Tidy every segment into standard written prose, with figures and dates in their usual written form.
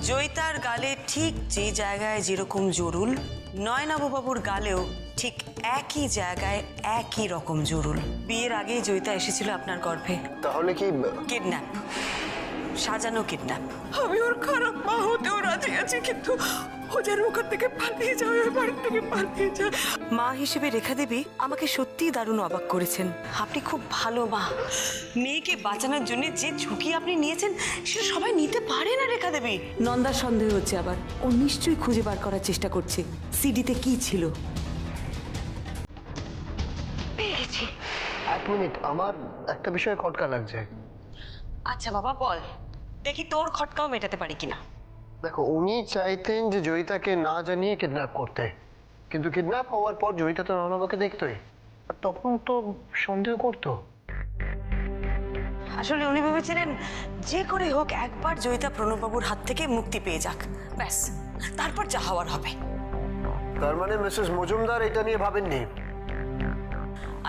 জয়িতার গালে ঠিক যে জায়গায় যেরকম জরুল, নয়নাববাবুর গালেও ঠিক একই জায়গায় একই রকম জরুল। বিয়ের আগেই জয়িতা এসেছিল আপনার গর্ভে। তাহলে কি কিডন্যাপ, সাজানো কিডন্যাপ। আমি ওর খারাপ মা হতেও রাজি আছি, কিন্তু ও যেন ওখান থেকে পালিয়ে যাবে, বাড়ির থেকে পালিয়ে যায়। মা হিসেবে রেখা দেবী আমাকে সত্যিই দারুণ অবাক করেছেন। আপনি খুব ভালো মা। মেয়েকে বাঁচানোর জন্য যে ঝুঁকি আপনি নিয়েছেন সেটা সবাই নিতে পারে না রেখা দেবী। নন্দার সন্দেহ হচ্ছে আবার, ও নিশ্চয়ই খুঁজে বার করার চেষ্টা করছে সিডিতে কি ছিল। পেয়েছি। এক মিনিট, আমার একটা বিষয়ে খটকা লাগছে। আচ্ছা বাবা বল, দেখি তোর খটকাও মেটাতে পারি কিনা। দেখো, উনি চাইতেন যে জয়িতাকে না জানিয়ে কিডন্যাপ করতে, কিন্তু কিডন্যাপ হওয়ার পর জয়িতা তো নয়নাবাবুকে দেখতোই, আর তখন তো সন্দেহ করতো। আসলে উনি ভেবেছিলেন যে করে হোক একবার জয়িতা প্রণববাবুর হাত থেকে মুক্তি পেয়ে যাক, ব্যাস তারপর যা হওয়ার হবে। তার মানে মিসেস মজুমদার এটা নিয়ে ভাবেননি?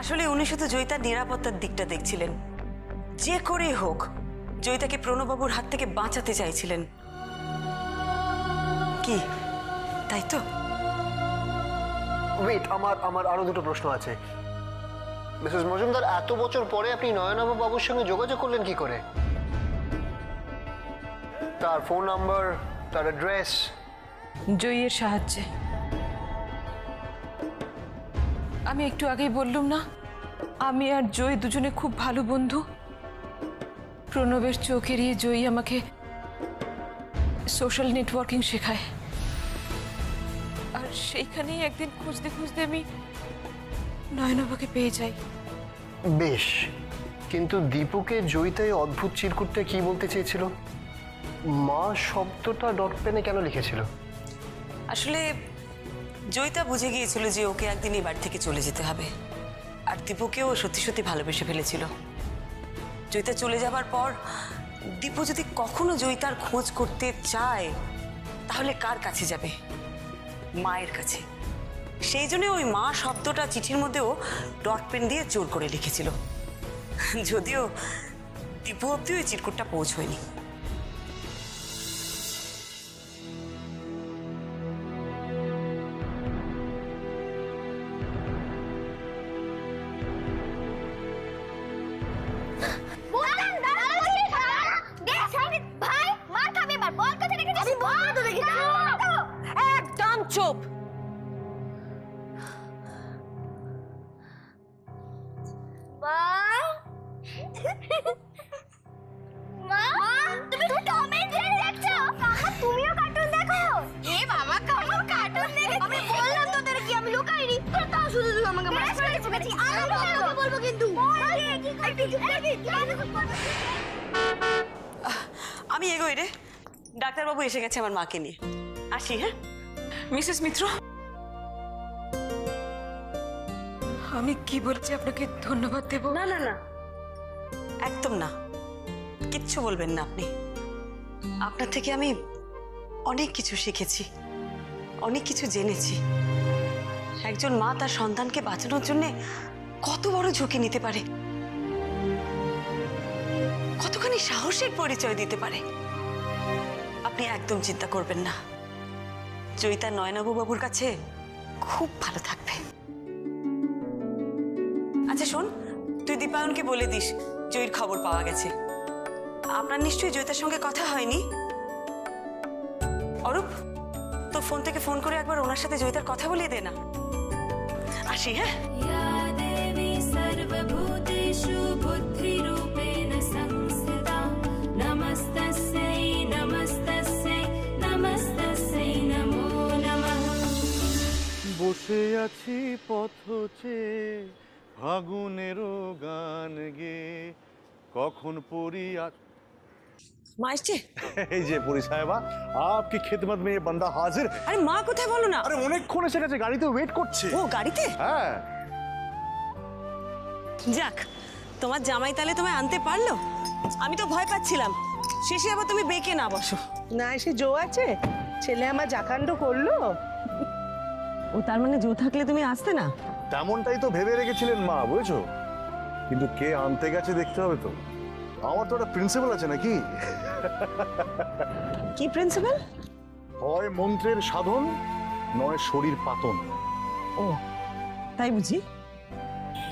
আসলে উনি শুধু জয়িতার নিরাপত্তার দিকটা দেখছিলেন। যে করে হোক জয়িতাকে প্রণববাবুর হাত থেকে বাঁচাতে চাইছিলেন। কি তাই তো? ওয়েট, আমার আরো দুটো প্রশ্ন আছে। মিসেস মজুমদার, এত বছর পরে আপনি নয়নাবাবুর সঙ্গে যোগাযোগ করলেন কি করে? তার ফোন নাম্বার, তার অ্যাড্রেস? জয়ের সাহায্যে। আমি একটু আগেই বললুম না, আমি আর জয় দুজনে খুব ভালো বন্ধু। প্রণবের চোখ এড়িয়ে জয়ী আমাকে সোশ্যাল নেটওয়ার্কিং শেখায়, আর সেইখানেই একদিন খুঁজতে খুঁজতে আমি নয়নাবাকে পেয়ে যাই। বেশ, কিন্তু দীপুকে জয়িতাই অদ্ভুত চিরকুটটা কি বলতে চেয়েছিল? মা শব্দটা ডট পেনে কেন লিখেছিল? আসলে জয়িতা বুঝে গিয়েছিল যে ওকে একদিন এই বাড়ি থেকে চলে যেতে হবে, আর দীপুকেও সত্যি সত্যি ভালোবেসে ফেলেছিল। জয়িতা চলে যাবার পর দীপু যদি কখনো জয়িতার খোঁজ করতে চায় তাহলে কার কাছে যাবে? মায়ের কাছে। সেই জন্য ওই মা শব্দটা চিঠির মধ্যেও ডট পেন দিয়ে জোর করে লিখেছিল, যদিও দীপু অব্দি ওই চিরকুটটা পৌঁছয়নি। একদম চুপ। তুমি টম এন্ড জেরি দেখছো? কাকা তুমিও কার্টুন দেখো? এ বাবা, কেমন কার্টুন দেখে? আমি বললাম তোদের কি আমি লুকাইনি? তোর তাও শুধু শুধু আমাকে মারছিস। আমি তোমাকে বলবো কিন্তু। আমি এগোই রে, ডাক্তারবাবু এসে গেছে আমার মাকে নিয়ে। আসি। হ্যাঁ মিসেস মিত্র, আমি কি বলছি আপনাকে ধন্যবাদ দেব? না না না, একদম না, কিচ্ছু বলবেন না আপনি। আপনার থেকে আমি অনেক কিছু শিখেছি, অনেক কিছু জেনেছি। একজন মা তার সন্তানকে বাঁচানোর জন্য কত বড় ঝুঁকি নিতে পারে, কতখানি সাহসের পরিচয় দিতে পারে। আপনি একদম চিন্তা করবেন না, জয়িতা নয়নাববাবুর কাছে খুব ভালো থাকবে। আচ্ছা শোন, তুই দীপায়নকে বলে দিস জয়ীর খবর পাওয়া গেছে। আপনার নিশ্চয়ই জয়িতার সঙ্গে কথা হয়নি? অরূপ, তোর ফোন থেকে ফোন করে একবার ওনার সাথে জয়িতার কথা বলিয়ে দে না। আসি। হ্যাঁ। বসে আছি পথ চেয়ে ফাগুনেরও গান গে, কখন পরি মা এসছে? এই যে পরি সাহেবা, আপকি খিদমত মে বান্দা হাজির। আরে মা কোথায় বলো না? আরে অনেকক্ষণ এসে গেছে, গাড়িতে ওয়েট করছে। ও গাড়িতে? হ্যাঁ। যাক, তোমার জামাই তাহলে তোমায় আনতে পারলো। আমি তো ভয় পাচ্ছিলাম শেষে আবার তুমি বেঁকে না বসো। না এসে জো আছে, ছেলে আমার জাকাণ্ড করলো। ও তার মানে জো থাকলে তুমি আসতে না? তেমনটাই তো ভেবে রেখেছিলেন মা, বুঝেছো? কিন্তু কে আনতে গেছে দেখতে হবে তো। আমার তো একটা প্রিন্সিপাল আছে নাকি। কি প্রিন্সিপাল? হয় মন্ত্রের সাধন, নয় শরীর পাতন। ও তাই বুঝি।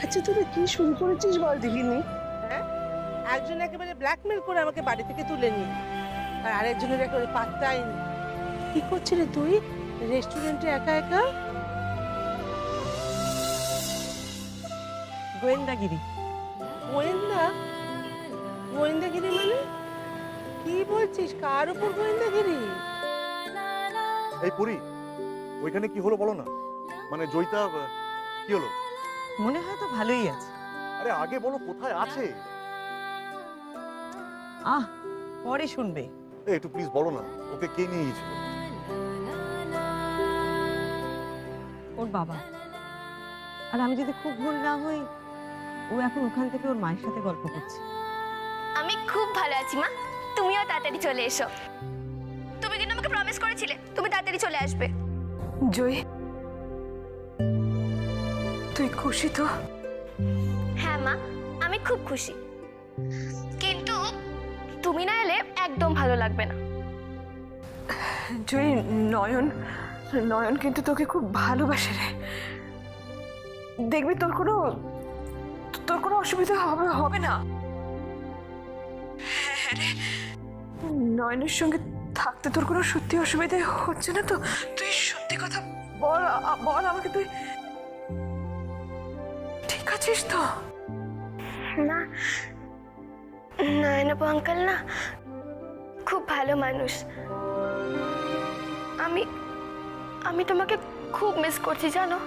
আচ্ছা তোরা কি শুরু করেছিস বল দেখিনি? হ্যাঁ, একজন একেবারে ব্ল্যাকমেল করে আমাকে বাড়ি থেকে তুলে নিয়ে, আর আরেকজনের একেবারে পাত্তাই নেই। কি করছিলি তুই রেস্টুরেন্টে একা একা? গোয়েন্দাগিরি। গোয়েন্দা? গোয়েন্দাগিরি মানে কি বলছিস? কার উপর গোয়েন্দাগিরি? এই পুরি, ওইখানে কি হলো বলো না। মানে জয়িতা কি হলো? মনে হয় তো ভালোই আছে। আরে আগে বলো কোথায় আছে। পরে শুনবে। একটু প্লিজ বলো না, ওকে কে নিয়ে গিয়েছিল? ওর বাবা। আর আমি যদি খুব ভুল না হই, ও এখন ওখান থেকে ওর মায়ের সাথে গল্প করছে। আমি খুব ভালো আছি মা, তুমিও তাড়াতাড়ি চলে এসো। তুমি কিন্তু আমাকে প্রমিস করেছিলে তুমি তাড়াতাড়ি চলে আসবে। জয়ী, তুই খুশি তো? হ্যাঁ মা, আমি খুব খুশি, কিন্তু তুমি না এলে একদম ভালো লাগবে না। জয়ী, নয়ন নয়ন কিন্তু তোকে খুব ভালোবাসে রে। দেখবি তোর কোনো অসুবিধা হবে না। হ্যাঁ রে, নয়নের সঙ্গে থাকতে তোর কোনো সত্যি অসুবিধা হচ্ছে না তো? তুই সত্যি কথা বল আমাকে, তুই ঠিক আছিস তো? না, নয়নব আঙ্কেল না খুব ভালো মানুষ। আমি তোমাকে খুব মিস করছি জানো,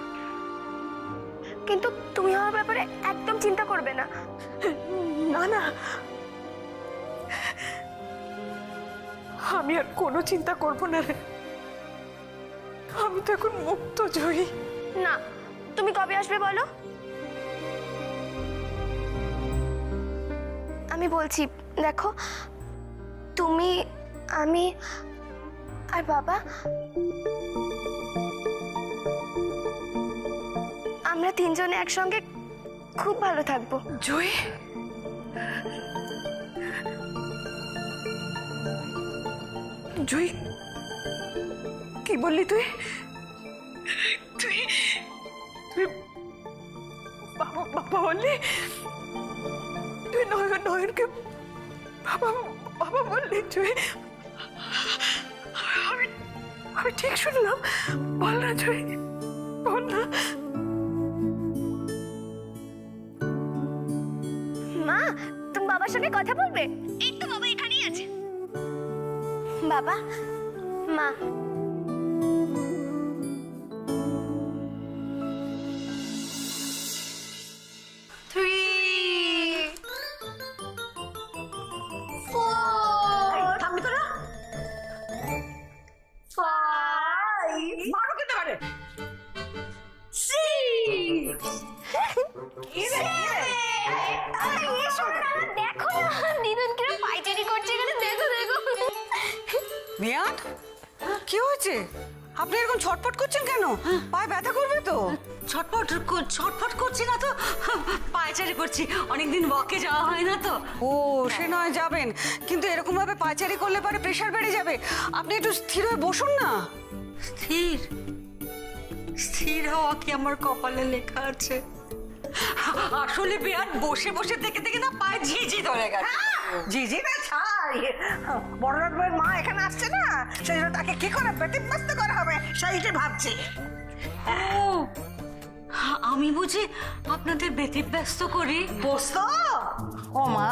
কিন্তু তুমি আমার ব্যাপারে একদম চিন্তা করবে না। না না, আমি আর কোনো চিন্তা করব না রে। আমি তো এখন মুক্ত জয়ী। না, তুমি কবে আসবে বলো? আমি বলছি দেখো, তুমি, আমি আর বাবা আমরা তিনজনে একসঙ্গে খুব ভালো থাকবো। জয়ী, জয়ী, কি বললি তুই? তুই তুই বাবা বাবা বললি? তুই নয়নকে বাবা বাবা বললি? জয়ী, আমি ঠিক শুনলাম? বল না জয়ী, বল না। মা, তুমি বাবার সঙ্গে কথা বলবে? এই তো বাবা এখানেই আছে। বাবা, মা, থামবি তোরা? মারো কেটে পারে। দেখো না দিদুন কিরম পাইচারি করছে এখানে, দেখো দেখো। মিয়ান, কি হয়েছে? আপনি এরকম ছটফট করছেন কেন? পায়ে ব্যথা করবে তো? ছটফট করছি না তো, পায়চারি করছি। অনেকদিন ওয়াকে যাওয়া হয় না তো। ও সে নয় যাবেন, কিন্তু এরকম ভাবে পায়চারি করলে পরে প্রেশার বেড়ে যাবে। আপনি একটু স্থির হয়ে বসুন না। স্থির স্থির হওয়া কি আমার কপালে লেখা আছে? আসলে বিরাট বসে বসে থেকে থেকে না পায়ে ঝিঝি ধরে গেছে। ঝিঝি না ছাই, বড়রাত বউয়ের মা এখানে আসছে না, সেই জন্য তাকে কি করে ব্যতিব্যস্ত করা হবে সেইটা ভাবছি। ও, আমি বুঝি আপনাদের ব্যতিব্যস্ত করি। পোস্ত? ও মা,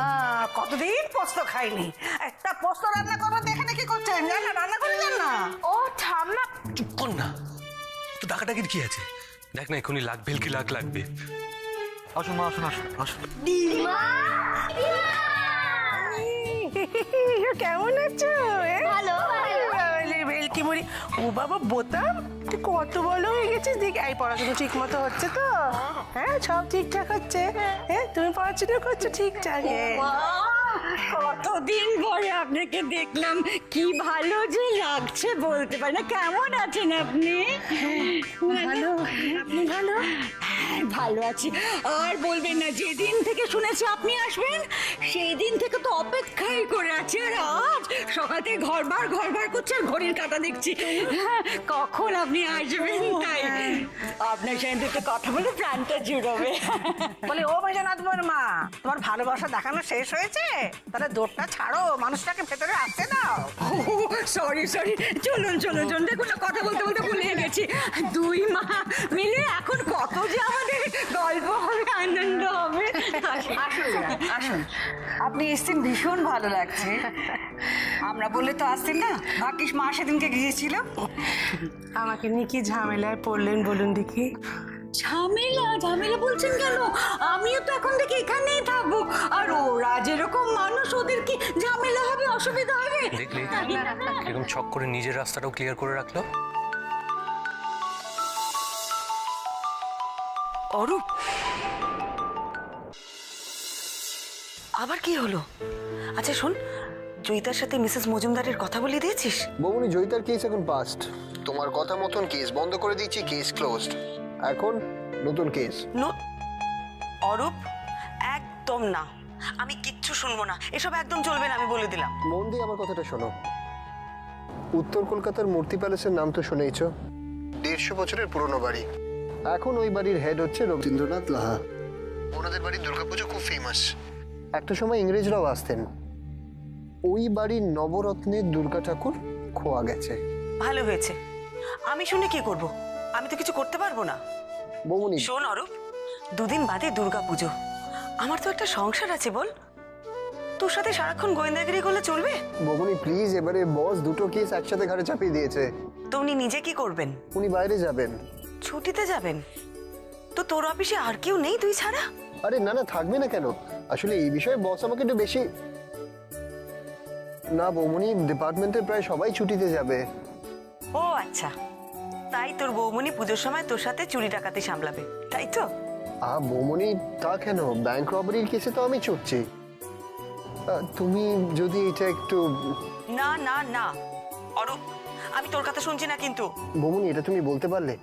কতদিন পোস্ত খাইনি। একটা পোস্ত রান্না করবো দেখে দেখি করছেন, জান না? রান্না করে যান না। ও ঠাম্মা, চুপ কর না তো, ডাকাডাকির কি আছে? দেখ না এখনই লাগ ভেলকি লাগবে। আসুন মা, আসুন আসুন আসুন। দিমা, কেমন আছো? ভালো ভেলকি মুড়ি। ও বাবা বোতাম, তুই কত বড় হয়ে গেছিস। দেখ, এই পড়াশোনা ঠিক মতো হচ্ছে তো? হ্যাঁ, সব ঠিকঠাক হচ্ছে? হ্যাঁ, তুমি পড়াশোনা করছো ঠিকঠাক? কতদিন পরে আপনাকে দেখলাম, কি ভালো যে লাগছে বলতে পারি না। কেমন আছেন আপনি? ভালো। আপনি ভালো? হ্যাঁ, ভালো আছি। আর বলবেন না, যেদিন থেকে শুনেছি আপনি আসবেন সেই দিন থেকে তো অপেক্ষাই করে আছি। আর আজ সকাল থেকে ঘরবার করছে, আর ঘড়ির কাঁটা দেখছি। হ্যাঁ, কখন আপনি আসবেন তাই। আপনার সঙ্গে দুটো কথা বলে প্রাণটা জুড়বে। বলে ও বৈজনাথবার মা, তোমার ভালোবাসা দেখানো শেষ হয়েছে? তাহলে দৌড়টা ছাড়ো, মানুষটাকে ভেতরে আসতে দাও। সরি, চলুন। দেখুন না, কথা বলতে ভুলে গেছি। দুই মা মিলে এখন কত যে আমাদের গল্প হবে, আনন্দ হবে। আসুন। আপনি এসছেন, ভীষণ ভালো লাগছে। আমরা বললে তো আসতেন না, ভাগ্যিস মা সেদিনকে গিয়েছিল। আমাকে নিয়ে কি ঝামেলায় পড়লেন বলুন দেখি? ঝামেলা বলছেন কেন? আমিও তো এখন থেকে এখানেই থাকবো। আর ওরা যেরকম মানুষ, ওদের কি ঝামেলা হবে, অসুবিধা হবে? দেখলি এরকম ছক করে নিজের রাস্তাটাও ক্লিয়ার করে রাখলো। অরূপ, আবার কি হলো? আচ্ছা শোন, জয়িতার সাথে মিসেস মজুমদারের কথা বলে দিয়েছিস? বৌমনি, জয়িতার কেস এখন পাস্ট। তোমার কথা মতন কেস বন্ধ করে দিচ্ছি, কেস ক্লোজড। এখন নতুন কেস। অরূপ, একদম না, আমি কিচ্ছু শুনবো না, এসব একদম চলবে না, আমি বলে দিলাম। মন দিয়ে আমার কথাটা শোনো। উত্তর কলকাতার মূর্তি প্যালেসের নাম তো শুনেইছো, 150 বছরের পুরনো বাড়ি। এখন ওই বাড়ির হেড হচ্ছে রবীন্দ্রনাথ লাহা। ওনাদের বাড়ির দুর্গাপুজো খুব ফেমাস। একটা সময় ইংরেজরাও আসতেন। ওই বাড়ির নবরত্নের দুর্গা ঠাকুর খোয়া গেছে। ভালো হয়েছে, আমি শুনে কি করব? আমি তো কিছু করতে পারবো না। বৌমনি শোন অরূপ, 2 দিন বাদে দুর্গাপুজো, আমার তো একটা সংসার আছে, বল তোর সাথে সারাক্ষণ গোয়েন্দাগিরি করলে চলবে? বৌমনি প্লিজ, এবারে বস দুটো কেস একসাথে ঘাড়ে চাপিয়ে দিয়েছে। তো উনি নিজে কি করবেন? উনি বাইরে যাবেন, ছুটিতে যাবেন। তো তোর অফিসে আর কেউ নেই তুই ছাড়া? আরে না থাকবে না কেন? আসলে এই বিষয়ে বস আমাকে একটু বেশি। না বৌমনি, ডিপার্টমেন্টের প্রায় সবাই ছুটিতে যাবে। ও আচ্ছা, তাই তোর বৌমনি পুজোর সময় তোর সাথে চুরি ডাকাতি সামলাবে, তাই তো? বৌমনি তা কেন, ব্যাংক রবারির কেসে তো আমি ছুটছি। তুমি যদি এটা একটু। না না না অরূপ, আমি তোর কথা শুনছি না কিন্তু। বৌমনি, এটা তুমি বলতে পারলে?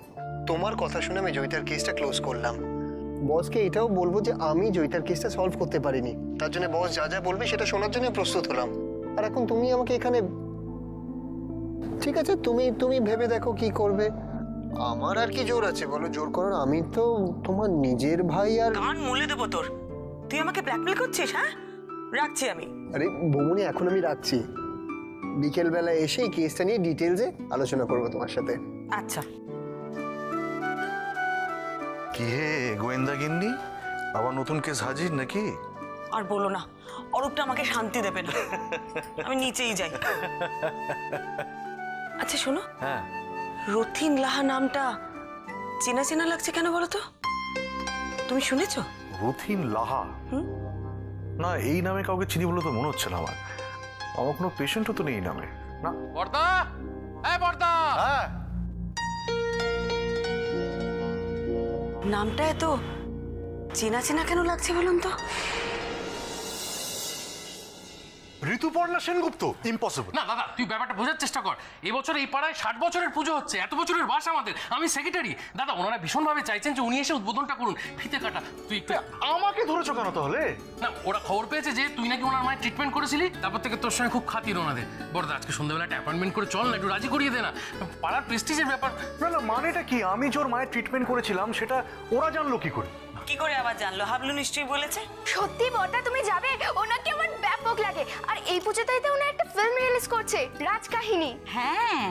তোমার কথা শুনে আমি জয়িতার কেসটা ক্লোজ করলাম। বসকে এটাও বলবো যে আমি জয়িতার কেসটা সলভ করতে পারিনি, তার জন্য বস যা বলবে সেটা শোনার জন্য প্রস্তুত হলাম। আর এখন তুমি আমাকে এখানে। ঠিক আছে, তুমি ভেবে দেখো কি করবে। আমার আর কি জোর আছে বলো? জোর করার আমি তো তোমার নিজের ভাই। আর কান মুলে দেবো তোর। তুই আমাকে ব্ল্যাকমেল করছিস? হ্যাঁ, রাখছি আমি। আরে বৌমনি, এখন আমি রাখছি। বিকেল বেলা এসে এই কেসটা নিয়ে ডিটেলসে আলোচনা করবো তোমার সাথে। আচ্ছা। কি হে গোয়েন্দা গিন্নি, আবার নতুন কেস হাজির নাকি? আর বলো না, অরূপটা আমাকে শান্তি দেবে না, আমি নিচেই যাই। আচ্ছা শোনো, হ্যাঁ, রথিন লাহা নামটা চেনা চেনা লাগছে কেন বলো তো? তুমি শুনেছো? রথিন লাহা? না, এই নামে কাউকে চিনি বলে তো মনে হচ্ছে না আমার। আমার কোনো পেশেন্টও তো নেই এই নামে। না বর্দা, বর্দা। হ্যাঁ, নামটা এত চেনা চেনা কেন লাগছে বলুন তো? ঋতুপর্ণা সেনগুপ্ত? ইম্পসিবল। না দাদা, তুই ব্যাপারটা বোঝার চেষ্টা কর। এবছর এই পাড়ায় 60 বছরের পুজো হচ্ছে, এত বছরের বাস আমাদের, আমি সেক্রেটারি। দাদা, ওনারা ভীষণভাবে চাইছেন যে উনি এসে উদ্বোধনটা করুন। ফিতে কাটা তুই একটু। আমাকে ধরেছো কেন তাহলে? না, ওরা খবর পেয়েছে যে তুই নাকি ওনার মায়ের ট্রিটমেন্ট করেছিলি, তারপর থেকে তোর সঙ্গে খুব খাতির ওনাদের। বড়দা, আজকে সন্ধ্যাবেলা একটা অ্যাপয়েন্টমেন্ট করে চল না, একটু রাজি করিয়ে দে না, পাড়ার প্রেস্টিজের ব্যাপার। না, মানেটা কি? আমি যে ওর মায়ের ট্রিটমেন্ট করেছিলাম সেটা ওরা জানলো কি করে? কি করে আবার জানলো? হাবলু নিশ্চয়ই বলেছে। সত্যি বড়দা, তুমি যাবে? ওনাকে আমার ব্যাপক লাগে। আর এই পুজোতে উনি একটা ফিল্ম রিলিজ করছে, রাজকাহিনী। হ্যাঁ,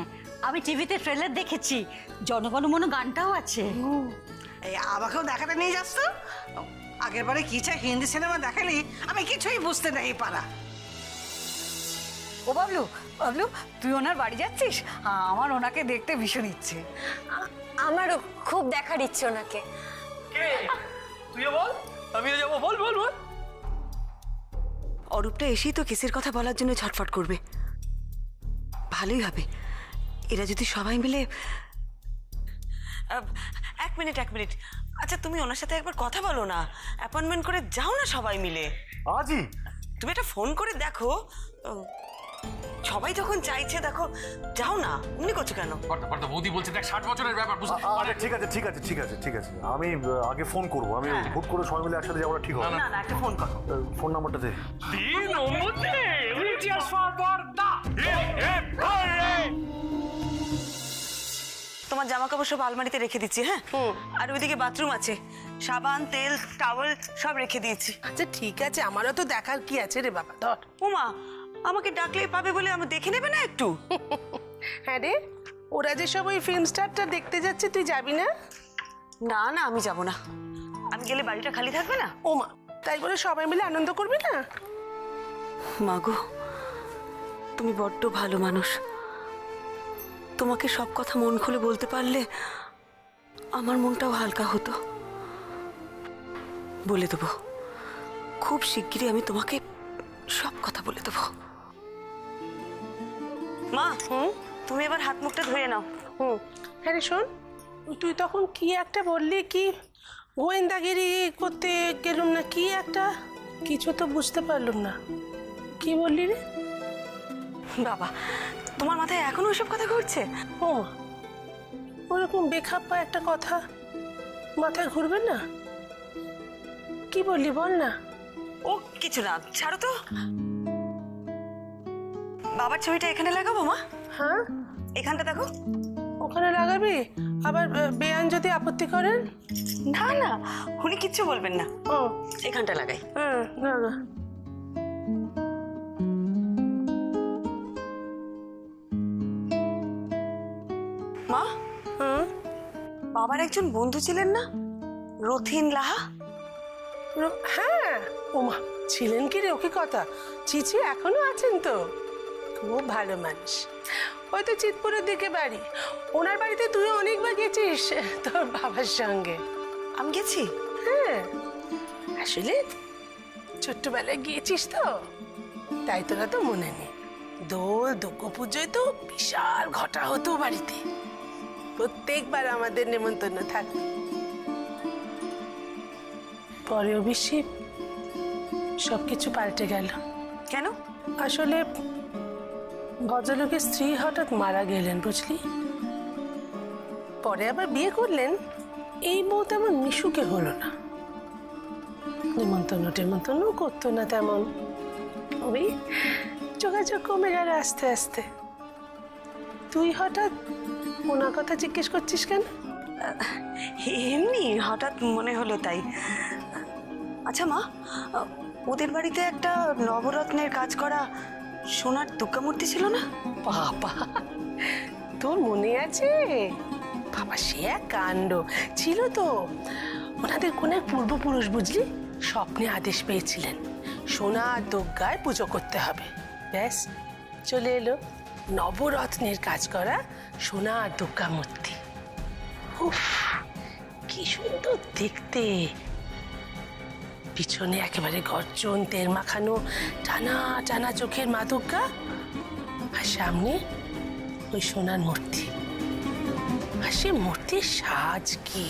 আমি টিভিতে ট্রেলার দেখেছি, জনগণমন গানটাও আছে। এই আমাকেও দেখাতে নিয়ে যাস তো? আগের বারে কি চাই হিন্দি সিনেমা দেখালি, আমি কিছুই বুঝতে নেই পারা। ও বাবলু, তুই ওনার বাড়ি যাচ্ছিস? আমার ওনাকে দেখতে ভীষণ ইচ্ছে। আমারও খুব দেখার ইচ্ছে ওনাকে। তুইও বল, আমিও যাবো। বল বল বল। অরূপটা এসেই তো কেসের কথা বলার জন্য ছটফট করবে, ভালোই হবে। এরা যদি সবাই মিলে। এক মিনিট। আচ্ছা তুমি ওনার সাথে একবার কথা বলো না, অ্যাপয়েন্টমেন্ট করে যাও না সবাই মিলে। আজই? তুমি একটা ফোন করে দেখো। সবাই যখন চাইছে, দেখো যাও না, অমনি করছো কেন? কর্তা বৌদি বলছে দেখ 60 বছরের ব্যাপার বুঝতে আরে ঠিক আছে ঠিক আছে ঠিক আছে ঠিক আছে, আমি আগে ফোন করবো। আমি হুট করে সবাই মিলে একসাথে যাওয়াটা ঠিক হবে না না, একটা ফোন করো। ফোন নাম্বারটা দে। তোমার জামা কাপড় সব আলমারিতে রেখে দিচ্ছি, হ্যাঁ? আর ওইদিকে বাথরুম আছে, সাবান, তেল, টাওয়েল সব রেখে দিয়েছি। আচ্ছা ঠিক আছে, আমারও তো দেখার কি আছে রে বাবা, ধর। উমা, আমাকে ডাকলেই পাবে বলে আমি দেখে নেবে না একটু? হ্যাঁ রে, ওরা যে সব ওই ফিল্ম স্টারটা দেখতে যাচ্ছে, তুই যাবি না? না না, আমি যাব না। আমি গেলে বাড়িটা খালি থাকবে না। ওমা, তাই বলে সবাই মিলে আনন্দ করবি না? মাগো, তুমি বড্ড ভালো মানুষ। তোমাকে সব কথা মন খুলে বলতে পারলে আমার মনটাও হালকা হতো। বলে দেবো, খুব শিগগিরই আমি তোমাকে সব কথা বলে দেবো। মা, তুমি এবার হাত মুখটা ধুয়ে নাও। হ্যাঁ রে, শোন, তুই তখন কি একটা বললি, কি গোয়েন্দাগিরি করতে গেলুম না কি একটা, কিছু তো বুঝতে পারলাম না, কি বললি রে? বাবা, তোমার মাথায় এখনো ওইসব কথা ঘুরছে? ও, ওরকম বেখাপ্পা একটা কথা মাথায় ঘুরবে না? কি বললি বল না। ও কিছু না, ছাড়ো তো। বাবার ছবিটা এখানে লাগাবো মা? হ্যাঁ, এখানটা দেখো। ওখানে লাগাবি? আবার বেয়ান যদি আপত্তি করেন? না না, উনি কিচ্ছু বলবেন না। ও, এখানটা লাগাই। হ্যাঁ, লাগা। মা, বাবার একজন বন্ধু ছিলেন না, রথিন লাহা? হ্যাঁ, ওমা, ছিলেন কি রে? ও কি কথা! চিচি এখনো আছেন তো, খুব ভালো মানুষ। ওই তো চিতপুরের দিকে বাড়ি। ওনার বাড়িতে তুই অনেকবার গেছিস তোর বাবার সঙ্গে। আমি গেছি? হ্যাঁ, আসলে ছোট্টবেলায় গিয়েছিস তো, তাই তোরা তো মনে নেই। দোল দুর্গা পুজোয় তো বিশাল ঘটা হতো বাড়িতে, প্রত্যেকবার আমাদের নেমন্তন্ন থাকতো। পরে অবশ্যই সবকিছু পাল্টে গেল। কেন? আসলে ভদ্রলোকের স্ত্রী হঠাৎ মারা গেলেন, বুঝলি। পরে আবার বিয়ে করলেন। এই বউ তেমন মিশুকে হলো না, নেমন্তন্ন টেমন্তন্ন করতো না তেমন, ওই যোগাযোগ কমে গেল আস্তে আস্তে। তুই হঠাৎ ওনার কথা জিজ্ঞেস করছিস কেন? এমনি হঠাৎ মনে হলো তাই। আচ্ছা মা, ওদের বাড়িতে একটা নবরত্নের কাজ করা সোনার দুর্গা মূর্তি ছিল না? বাবা, তোর মনে আছে? বাবা, সে এক কাণ্ড ছিল তো। ওনাদের কোন এক পূর্বপুরুষ, বুঝলি, স্বপ্নে আদেশ পেয়েছিলেন সোনার দুর্গায় পুজো করতে হবে। ব্যাস, চলে এলো নবরত্নের কাজ করা সোনার দুর্গা মূর্তি। উফ, কি সুন্দর দেখতে! পিছনে একেবারে গর্জন তেল মাখানো টানা টানা চোখের মা দুর্গা, আর সামনে ওই সোনার মূর্তি। আর সে মূর্তির সাজ কি!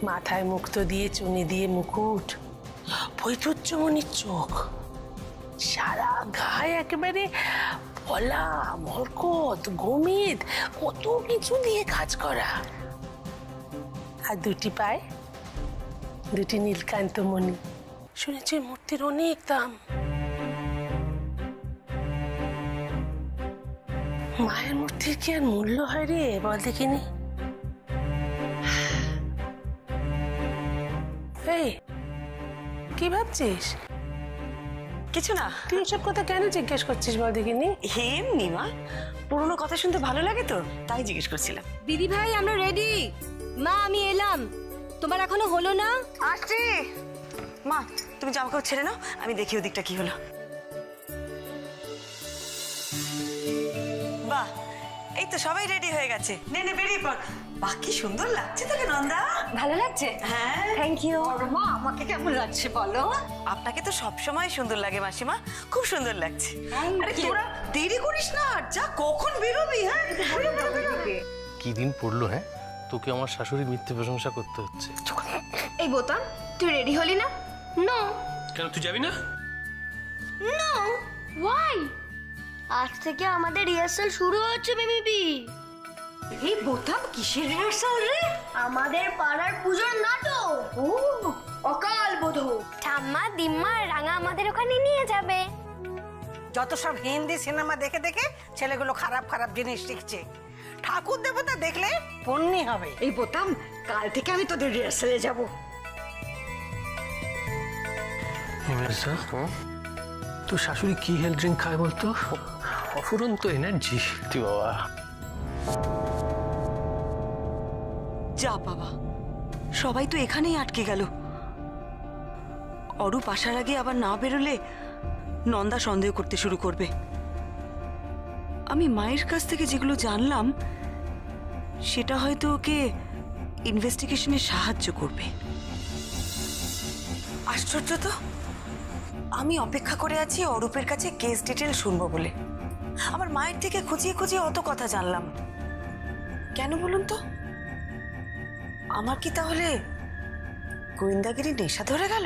মাথায় মুক্ত দিয়ে, চুনি দিয়ে মুকুট, বৈদুর্যমণির চোখ, সারা গায়ে একেবারে পলা, মরকত, গোমেদ, কত কিছু দিয়ে কাজ করা। আর দুটি পায়ে দুটি নীলকান্ত মণি। শুনেছি মূর্তির অনেক দাম। মায়ের মূর্তির কি আর মূল্য হয় রে, বল দেখিনি। এই, কি ভাবছিস? কিছু না। তুই এসব কথা কেন জিজ্ঞেস করছিস বল দেখিনি? এমনি মা, পুরোনো কথা শুনতে ভালো লাগে তো, তাই জিজ্ঞেস করছিলাম। দিদি ভাই, আমরা রেডি। মা, আমি এলাম। তোমার এখনো হলো না? আসছি। মা, তুমি জামা কাপড় ছেড়ে নাও, আমি দেখি ওদিকটা কি হলো। বাহ, এই তো সবাই রেডি হয়ে গেছে। নে নে, বেরিয়ে পড়। বাহ, কি সুন্দর লাগছে তোকে নন্দা। ভালো লাগছে? হ্যাঁ, থ্যাংক ইউ। মা, আমাকে কেমন লাগছে বলো? আপনাকে তো সবসময় সুন্দর লাগে মাসিমা, খুব সুন্দর লাগছে। Thank আরে you. তোরা দেরি করিস না, যা কখন বেরোবি? হ্যাঁ, কি দিন পড়লো, হ্যাঁ? তোকে আমার শাশুড়ির মিথ্যে প্রশংসা করতে হচ্ছে। এই বোতাম, তুই রেডি হলি না? নো। কেন তুই যাবি না? নো ওয়াই আজ থেকে আমাদের রিহার্সাল শুরু হচ্ছে বেবি। এই বোতাম কিসের রিহার্সাল রে? আমাদের পাড়ার পুজোর নাটক। ও অকাল বোধন। ঠাম্মা দিম্মা রাঙা আমাদের ওখানে নিয়ে যাবে। যত সব হিন্দি সিনেমা দেখে দেখে ছেলেগুলো খারাপ খারাপ জিনিস শিখছে। ঠাকুর দেবতা দেখলে পুণ্যি হবে। এই বোতাম কাল থেকে আমি তোদের রিহার্সালে যাব। হিমেশা তোর শাশুড়ি কি হেলথ ড্রিঙ্ক খায় বলতো? অফুরন্ত এনার্জি। তুই বাবা যা বাবা, সবাই তো এখানেই আটকে গেল। অরূপ আসার আগে আবার না বেরোলে নন্দা সন্দেহ করতে শুরু করবে। আমি মায়ের কাছ থেকে যেগুলো জানলাম সেটা হয়তো ওকে ইনভেস্টিগেশনে সাহায্য করবে। আশ্চর্য তো, আমি অপেক্ষা করে আছি অরূপের কাছে কেস ডিটেল শুনবো বলে। আমার মায়ের থেকে খুঁজিয়ে খুঁজিয়ে অত কথা জানলাম কেন বলুন তো? আমার কি তাহলে গোয়েন্দাগিরি নেশা ধরে গেল?